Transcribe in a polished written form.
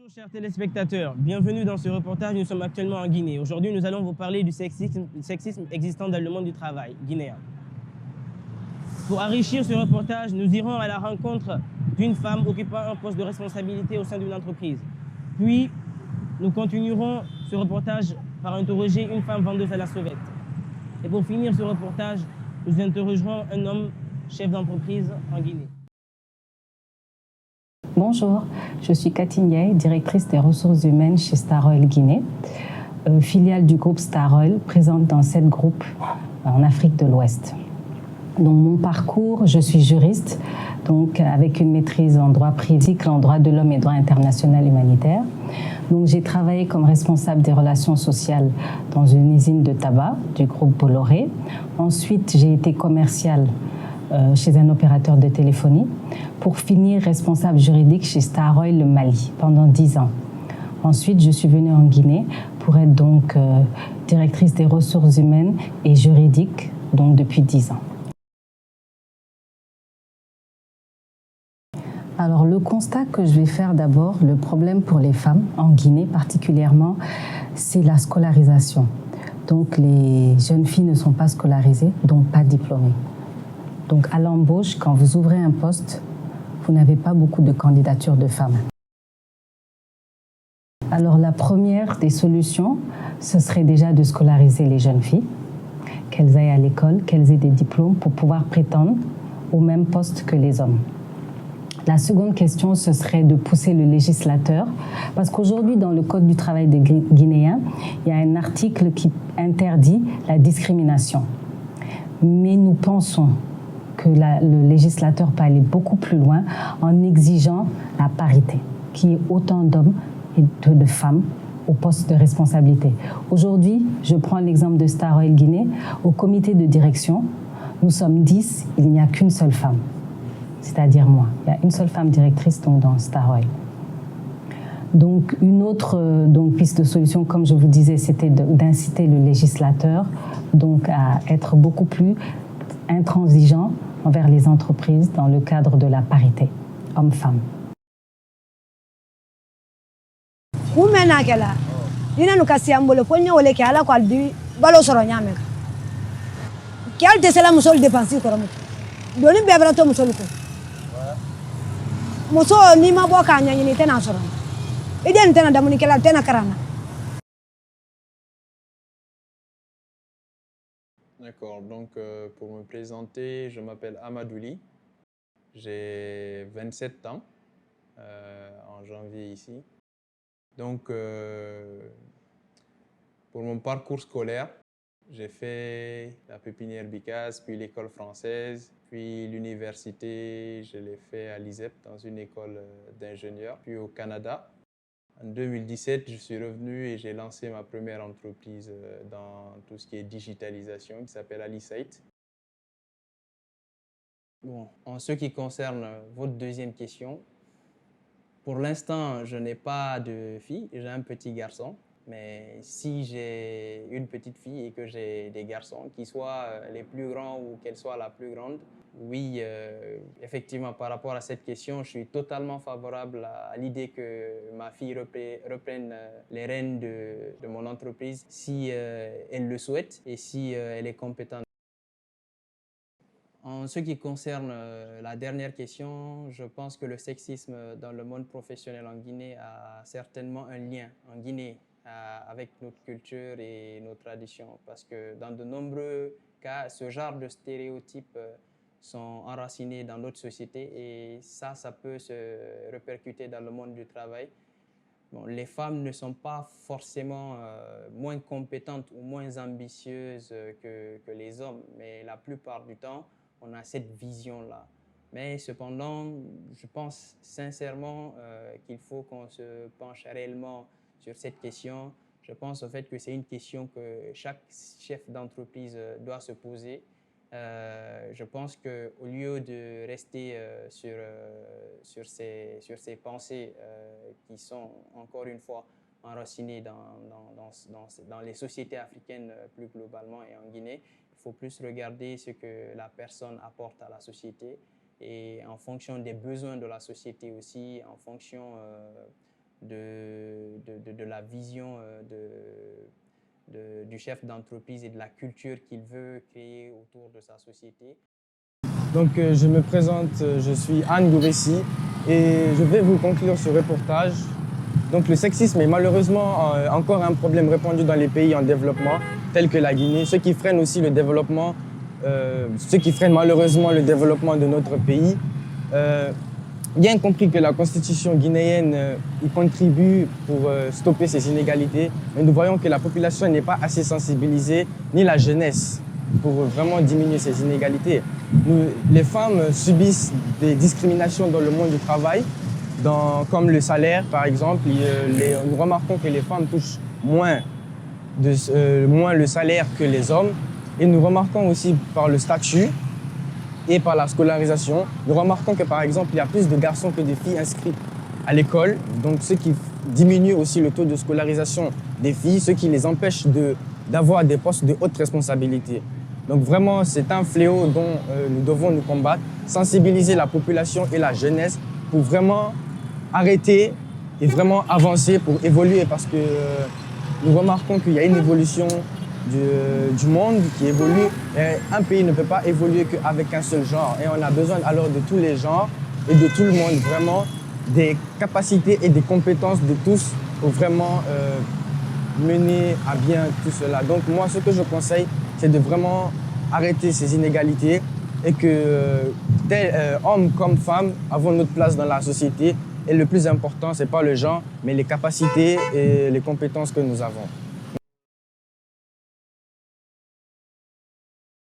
Bonjour chers téléspectateurs, bienvenue dans ce reportage. Nous sommes actuellement en Guinée. Aujourd'hui, nous allons vous parler du sexisme existant dans le monde du travail guinéen. Pour enrichir ce reportage, nous irons à la rencontre d'une femme occupant un poste de responsabilité au sein d'une entreprise. Puis, nous continuerons ce reportage par interroger une femme vendeuse à la sauvette. Et pour finir ce reportage, nous interrogerons un homme chef d'entreprise en Guinée. Bonjour, je suis Cathy Ndiaye, directrice des ressources humaines chez Star Oil Guinée, filiale du groupe Star Oil, présente dans 7 groupes en Afrique de l'Ouest. Donc mon parcours, je suis juriste, donc avec une maîtrise en droit privé, en droit de l'homme et droit international humanitaire. Donc j'ai travaillé comme responsable des relations sociales dans une usine de tabac du groupe Bolloré. Ensuite, j'ai été commerciale chez un opérateur de téléphonie, pour finir responsable juridique chez Star Oil le Mali pendant 10 ans. Ensuite, je suis venue en Guinée pour être donc directrice des ressources humaines et juridiques donc depuis 10 ans. Alors le constat que je vais faire d'abord, le problème pour les femmes en Guinée particulièrement, c'est la scolarisation. Donc les jeunes filles ne sont pas scolarisées, donc pas diplômées. Donc à l'embauche, quand vous ouvrez un poste, vous n'avez pas beaucoup de candidatures de femmes. Alors la première des solutions, ce serait déjà de scolariser les jeunes filles, qu'elles aillent à l'école, qu'elles aient des diplômes pour pouvoir prétendre au même poste que les hommes. La seconde question, ce serait de pousser le législateur, parce qu'aujourd'hui, dans le Code du travail des Guinéens, il y a un article qui interdit la discrimination. Mais nous pensons que le législateur peut aller beaucoup plus loin en exigeant la parité, qu'il y ait autant d'hommes et de femmes au poste de responsabilité. Aujourd'hui, je prends l'exemple de Star Oil Guinée, au comité de direction, nous sommes 10, il n'y a qu'une seule femme, c'est-à-dire moi. Il y a une seule femme directrice donc, dans Star Oil. Donc une autre piste de solution, comme je vous disais, c'était d'inciter le législateur donc, à être beaucoup plus intransigeant envers les entreprises dans le cadre de la parité homme-femme. D'accord, donc pour me présenter, je m'appelle Amadouli, j'ai 27 ans en janvier ici. Donc pour mon parcours scolaire, j'ai fait la pépinière Bicaz, puis l'école française, puis l'université, je l'ai fait à l'ISEP dans une école d'ingénieurs, puis au Canada. En 2017, je suis revenu et j'ai lancé ma première entreprise dans tout ce qui est digitalisation qui s'appelle AliSite. Bon, en ce qui concerne votre deuxième question, pour l'instant, je n'ai pas de fille, j'ai un petit garçon. Mais si j'ai une petite fille et que j'ai des garçons, qu'ils soient les plus grands ou qu'elle soit la plus grande, oui, effectivement, par rapport à cette question, je suis totalement favorable à l'idée que ma fille reprenne les rênes de mon entreprise si elle le souhaite et si elle est compétente. En ce qui concerne la dernière question, je pense que le sexisme dans le monde professionnel en Guinée a certainement un lien en Guinée avec notre culture et nos traditions, parce que dans de nombreux cas, ce genre de stéréotypes sont enracinés dans notre société et ça peut se répercuter dans le monde du travail. Bon, les femmes ne sont pas forcément moins compétentes ou moins ambitieuses que les hommes, mais la plupart du temps, on a cette vision-là. Mais cependant, je pense sincèrement qu'il faut qu'on se penche réellement sur cette question. Je pense au fait que c'est une question que chaque chef d'entreprise doit se poser. Je pense qu'au lieu de rester sur ces pensées qui sont, encore une fois, enracinées dans les sociétés africaines plus globalement et en Guinée, il faut plus regarder ce que la personne apporte à la société et en fonction des besoins de la société aussi, en fonction de de la vision du chef d'entreprise et de la culture qu'il veut créer autour de sa société. Donc je me présente, je suis Anne Gouressi et je vais vous conclure ce reportage. Donc le sexisme est malheureusement encore un problème répandu dans les pays en développement tels que la Guinée, ce qui freine aussi le développement, ce qui freine malheureusement le développement de notre pays. Bien compris que la constitution guinéenne y contribue pour stopper ces inégalités, mais nous voyons que la population n'est pas assez sensibilisée, ni la jeunesse, pour vraiment diminuer ces inégalités. Les femmes subissent des discriminations dans le monde du travail, comme le salaire par exemple. Nous remarquons que les femmes touchent moins le salaire que les hommes, et nous remarquons aussi par le statut et par la scolarisation. Nous remarquons que par exemple, il y a plus de garçons que de filles inscrits à l'école, donc ce qui diminue aussi le taux de scolarisation des filles, ce qui les empêche d'avoir des postes de haute responsabilité. Donc vraiment, c'est un fléau dont nous devons nous combattre, sensibiliser la population et la jeunesse pour vraiment arrêter et vraiment avancer, pour évoluer, parce que nous remarquons qu'il y a une évolution du monde qui évolue. Et un pays ne peut pas évoluer qu'avec un seul genre. Et on a besoin alors de tous les genres et de tout le monde, vraiment des capacités et des compétences de tous pour vraiment mener à bien tout cela. Donc moi, ce que je conseille, c'est de vraiment arrêter ces inégalités et que hommes comme femmes avons notre place dans la société. Et le plus important, ce n'est pas le genre, mais les capacités et les compétences que nous avons.